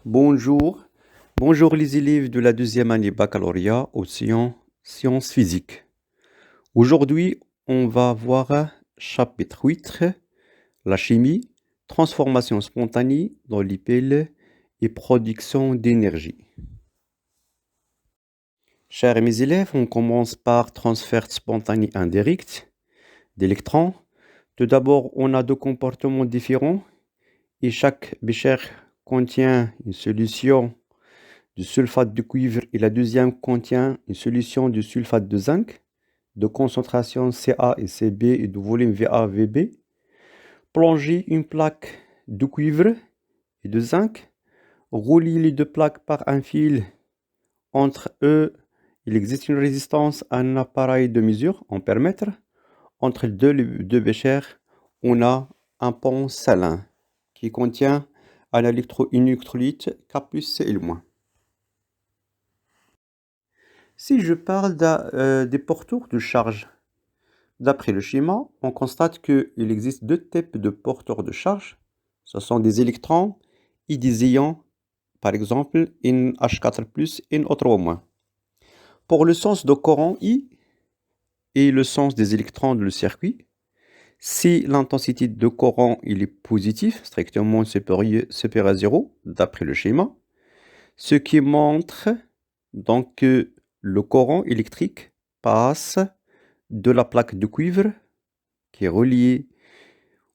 Bonjour. Bonjour les élèves de la deuxième année baccalauréat aux sciences physiques. Aujourd'hui, on va voir chapitre 8, la chimie, transformation spontanée dans les pelles et production d'énergie. Chers mes élèves, on commence par transfert spontané indirect d'électrons. Tout d'abord, on a deux comportements différents et chaque bécher contient une solution du sulfate de cuivre et la deuxième contient une solution de sulfate de zinc de concentration Ca et Cb et de volume Va/Vb. Plongez une plaque de cuivre et de zinc. Reliez les deux plaques par un fil. Entre eux, il existe une résistance à un appareil de mesure, ampère-mètre. Entre deux béchers, on a un pont salin qui contient un électrolyte K+, Cl-. Si je parle des porteurs de charge, d'après le schéma, on constate qu'il existe deux types de porteurs de charge. Ce sont des électrons et des ions, par exemple, une H4+, et une O3-. Pour le sens de courant I et le sens des électrons dans le circuit, si l'intensité de courant il est positif, strictement supérieur à 0, d'après le schéma, ce qui montre donc que le courant électrique passe de la plaque de cuivre qui est reliée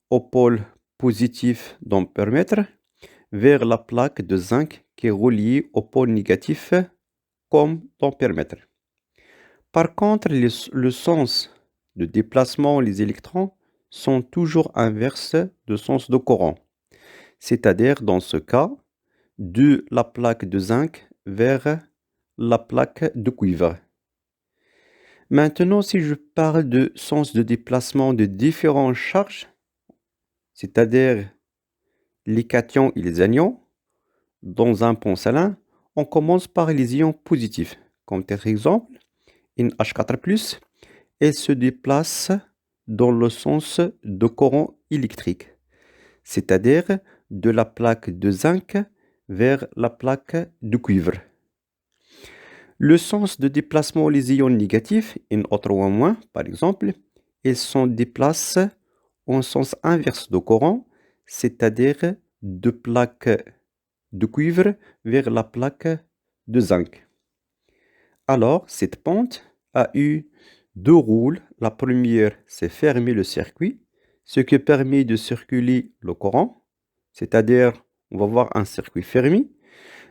au pôle positif d'ampère-mètre vers la plaque de zinc qui est reliée au pôle négatif comme d'ampère-mètre. Par contre, le sens de déplacement des électrons sont toujours inverses du sens de courant. C'est-à-dire, dans ce cas, de la plaque de zinc vers la plaque de cuivre. Maintenant, si je parle de sens de déplacement de différentes charges, c'est-à-dire les cations et les anions, dans un pont salin, on commence par les ions positifs. Comme par exemple, une H4+, elle se déplace dans le sens de courant électrique, c'est-à-dire de la plaque de zinc vers la plaque de cuivre. Le sens de déplacement des ions négatifs, une O3-, par exemple, ils se déplacent en sens inverse de courant, c'est-à-dire de plaque de cuivre vers la plaque de zinc. Alors, cette pente a eu deux rôles. La première, c'est fermer le circuit, ce qui permet de circuler le courant, c'est-à-dire on va voir un circuit fermé.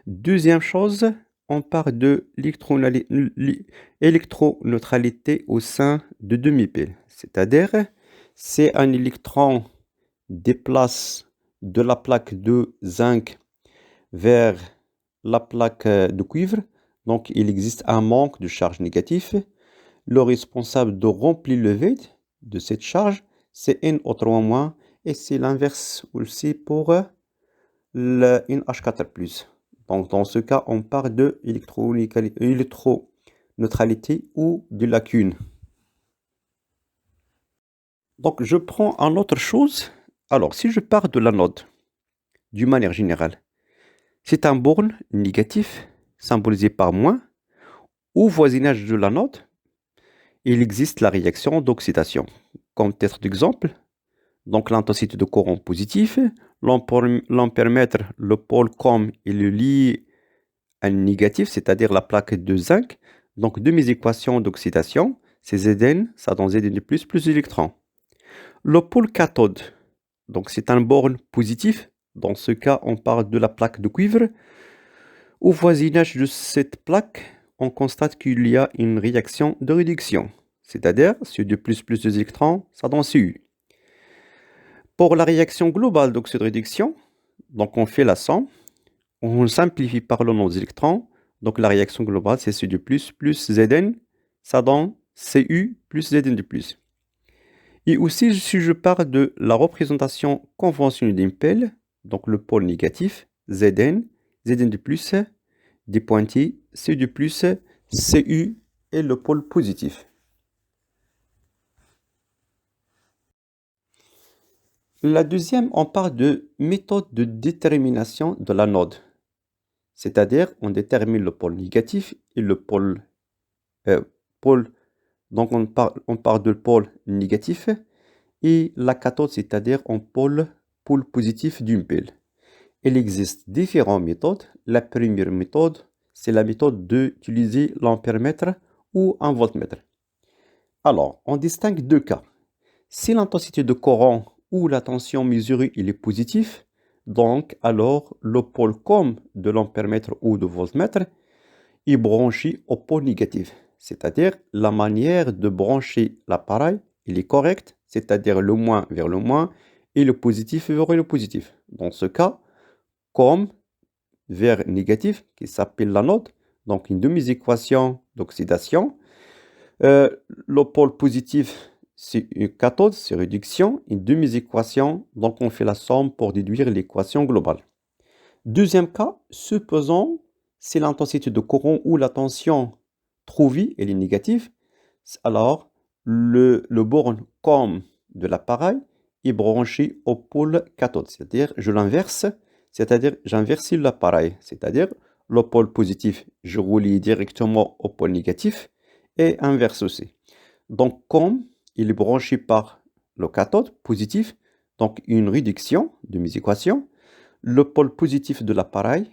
Deuxième chose, on parle de l'électroneutralité au sein de demi-pile, c'est-à-dire c'est un électron déplace de la plaque de zinc vers la plaque de cuivre, donc il existe un manque de charge négative. Le responsable de remplir le vide de cette charge, c'est NO3- et c'est l'inverse aussi pour une H4+. Donc dans ce cas, on parle de électroneutralité ou de lacune. Donc je prends une autre chose. Alors si je parle de l'anode, d'une manière générale, c'est un borne négatif symbolisé par moins. Au voisinage de l'anode, il existe la réaction d'oxydation. Comme titre d'exemple, donc l'intensité de courant positif, l'ampère-mètre, le pôle com il est lié à négatif, c'est-à-dire la plaque de zinc. Donc de mes équations d'oxydation, c'est Zn, ça donne Zn plus d'électrons. Le pôle cathode, donc c'est un borne positif. Dans ce cas, on parle de la plaque de cuivre. Au voisinage de cette plaque, on constate qu'il y a une réaction de réduction, c'est-à-dire Cu2 plus des électrons, ça donne Cu. Pour la réaction globale d'oxyde de réduction, donc on fait la somme, on simplifie par le nombre des électrons, donc la réaction globale c'est Cu2 plus Zn, ça donne Cu plus Zn de plus. Et aussi, si je parle de la représentation conventionnelle d'une pelle, donc le pôle négatif, Zn, Zn de plus, des pointillés, Cu plus, Cu et le pôle positif. La deuxième, on parle de méthode de détermination de l'anode. C'est-à-dire, on détermine le pôle négatif et le euh, pôle, donc on parle de pôle négatif et la cathode, c'est-à-dire pôle positif d'une pile. Il existe différentes méthodes. La première méthode, c'est la méthode d'utiliser l'ampèremètre ou un voltmètre. Alors, on distingue deux cas. Si l'intensité de courant ou la tension mesurée il est positif, donc alors le pôle comme de l'ampèremètre ou de voltmètre est branché au pôle négatif. C'est-à-dire la manière de brancher l'appareil, il est correct, c'est-à-dire le moins vers le moins et le positif vers le positif. Dans ce cas, comme vers négatif qui s'appelle l'anode, donc une de mes équations d'oxydation. Le pôle positif, c'est une cathode, c'est réduction. Une de mes équations, donc on fait la somme pour déduire l'équation globale. Deuxième cas, supposons si l'intensité de courant ou la tension trouvée elle est négative, alors le borne comme de l'appareil est branché au pôle cathode, c'est-à-dire je l'inverse, c'est-à-dire j'inverse l'appareil, c'est-à-dire le pôle positif, je relie directement au pôle négatif et inverse aussi. Donc comme il est branché par le cathode positif, donc une réduction de mes équations, le pôle positif de l'appareil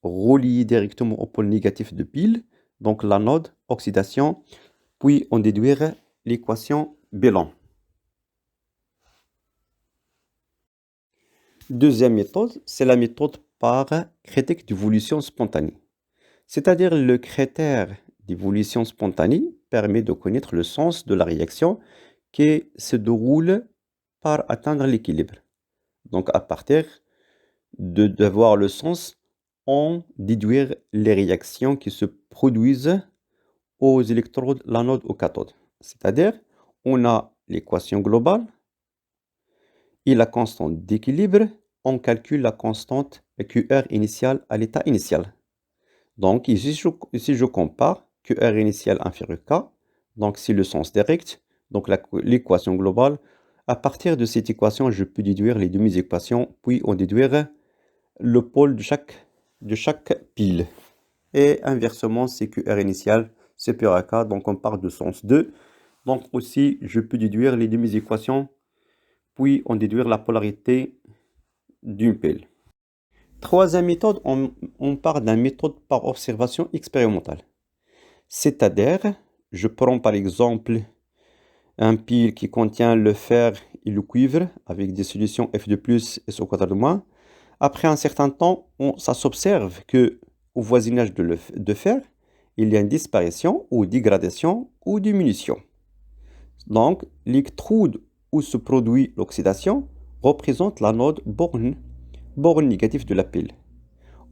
relié directement au pôle négatif de pile, donc l'anode, oxydation, puis on déduire l'équation bilan. Deuxième méthode, c'est la méthode par critère d'évolution spontanée. C'est-à-dire le critère d'évolution spontanée permet de connaître le sens de la réaction qui se déroule par atteindre l'équilibre. Donc à partir de voir le sens, on déduire les réactions qui se produisent aux électrodes, l'anode ou cathode. C'est-à-dire, on a l'équation globale et la constante d'équilibre, on calcule la constante QR initiale à l'état initial. Donc ici je compare QR initial inférieur K, donc c'est le sens direct, donc l'équation globale. À partir de cette équation, je peux déduire les demi-équations, puis on déduire le pôle de chaque pile. Et inversement, c'est QR initial supérieur à K, donc on part de sens 2. Donc aussi, je peux déduire les demi-équations, puis on déduire la polarité d'une pile. Troisième méthode, on part d'une méthode par observation expérimentale. C'est-à-dire, je prends par exemple un pile qui contient le fer et le cuivre avec des solutions F de plus et SO4 de moins. Après un certain temps, ça s'observe que au voisinage de fer, il y a une disparition ou dégradation ou diminution. Donc, l'électrode où se produit l'oxydation représente l'anode borne négative de la pile.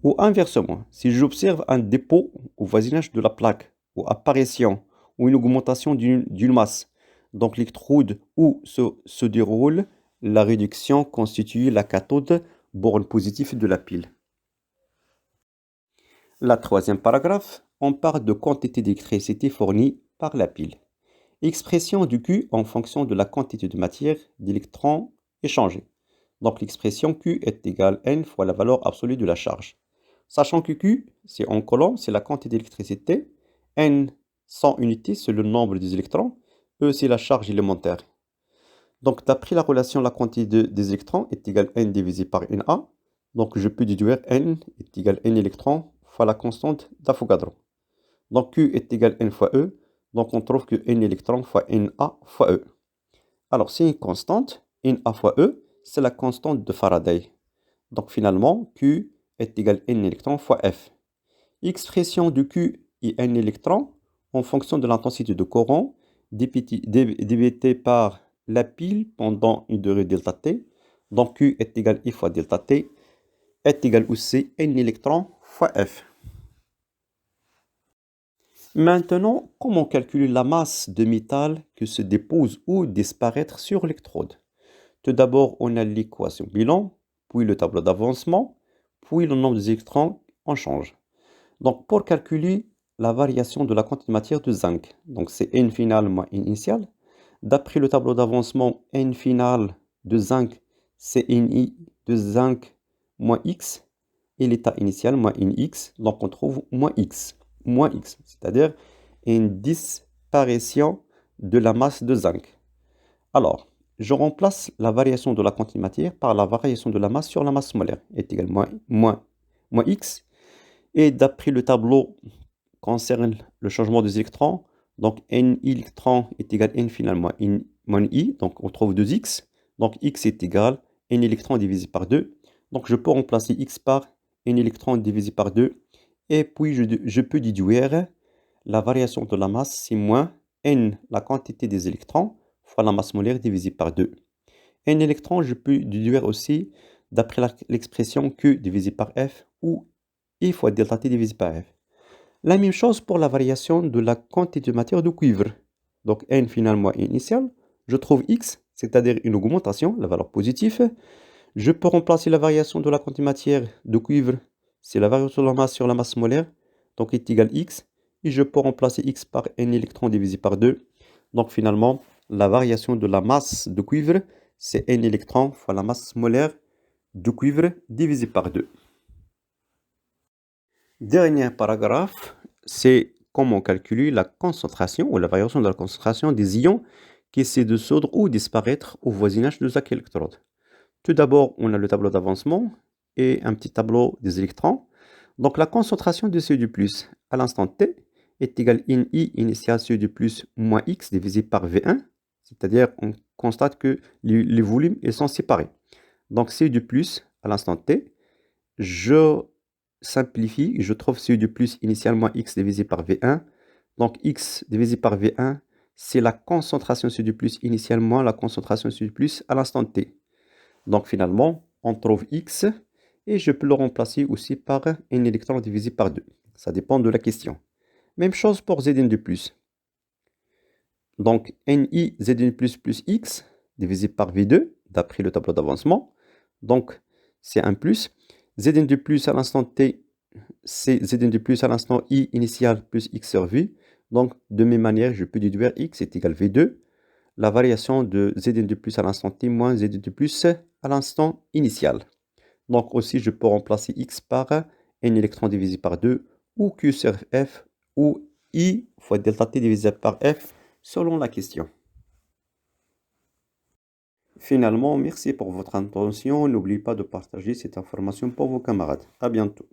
Ou inversement, si j'observe un dépôt au voisinage de la plaque, ou apparition, ou une augmentation d'une masse, donc l'électrode où se déroule la réduction constitue la cathode borne positive de la pile. La troisième paragraphe, on parle de quantité d'électricité fournie par la pile. Expression du Q en fonction de la quantité de matière d'électrons échangés. Donc l'expression Q est égale N fois la valeur absolue de la charge. Sachant que Q, c'est en coulomb, c'est la quantité d'électricité. N, 100 unités, c'est le nombre des électrons. E, c'est la charge élémentaire. Donc d'après la relation, la quantité des électrons est égale N divisé par Na. Donc je peux déduire N est égal N électrons fois la constante d'Avogadro. Donc Q est égal N fois E. Donc on trouve que N électrons fois Na fois E. Alors c'est une constante, Na fois E, c'est la constante de Faraday. Donc finalement, Q est égal N électrons fois F. Expression de Q et N électrons en fonction de l'intensité de courant divisé par la pile pendant une durée delta T. Donc Q est égal I fois delta T est égal aussi N électrons fois F. Maintenant, comment calculer la masse de métal qui se dépose ou disparaître sur l'électrode? Tout d'abord, on a l'équation bilan, puis le tableau d'avancement, puis le nombre des électrons, on change. Donc, pour calculer la variation de la quantité de matière de zinc, donc c'est N final moins N initial. D'après le tableau d'avancement, N final de zinc, c'est Ni de zinc moins X. et l'état initial moins une x, donc on trouve moins x, c'est-à-dire une disparition de la masse de zinc. Alors, je remplace la variation de la quantité de matière par la variation de la masse sur la masse molaire, est égal moins x, et d'après le tableau concerne le changement des électrons, donc n électrons est égal à n finalement moins i, donc on trouve 2x, donc x est égal à n électrons divisé par 2, donc je peux remplacer x par n électrons divisé par 2, et puis je peux déduire la variation de la masse, c'est moins n, la quantité des électrons, fois la masse molaire divisé par 2. N électrons, je peux déduire aussi d'après l'expression Q divisé par F, ou I fois delta T divisé par F. La même chose pour la variation de la quantité de matière de cuivre. Donc N finalement initial, je trouve X, c'est-à-dire une augmentation, la valeur positive. Je peux remplacer la variation de la quantité de matière de cuivre, c'est la variation de la masse sur la masse molaire, donc est égal X. Et je peux remplacer X par N électrons divisé par 2. Donc finalement, la variation de la masse de cuivre, c'est N électrons fois la masse molaire de cuivre divisé par 2. Dernier paragraphe, c'est comment calculer la concentration ou la variation de la concentration des ions qui essaient de soudre ou disparaître au voisinage de chaque électrode. Tout d'abord, on a le tableau d'avancement et un petit tableau des électrons. Donc la concentration de CO2+ à l'instant T est égale à I initial CO2+ moins X divisé par V1, c'est-à-dire on constate que les volumes sont séparés. Donc CO2+ à l'instant T, je simplifie, je trouve CO2+ initialement X divisé par V1. Donc X divisé par V1, c'est la concentration CO2+ initialement la concentration CO2+ à l'instant T. Donc finalement, on trouve X et je peux le remplacer aussi par N électron divisé par 2. Ça dépend de la question. Même chose pour Zn2+. Donc Ni Zn+, plus X divisé par V2, d'après le tableau d'avancement. Donc c'est un plus. Zn2+ à l'instant T, c'est Zn2+ à l'instant I initial plus X sur V. Donc de même manière, je peux déduire X est égal à V2. La variation de Zn2+ à l'instant T moins Zn2+ à l'instant initial. Donc aussi, je peux remplacer X par N électrons divisé par 2, ou Q sur F, ou I fois delta T divisé par F, selon la question. Finalement, merci pour votre attention. N'oubliez pas de partager cette information pour vos camarades. À bientôt.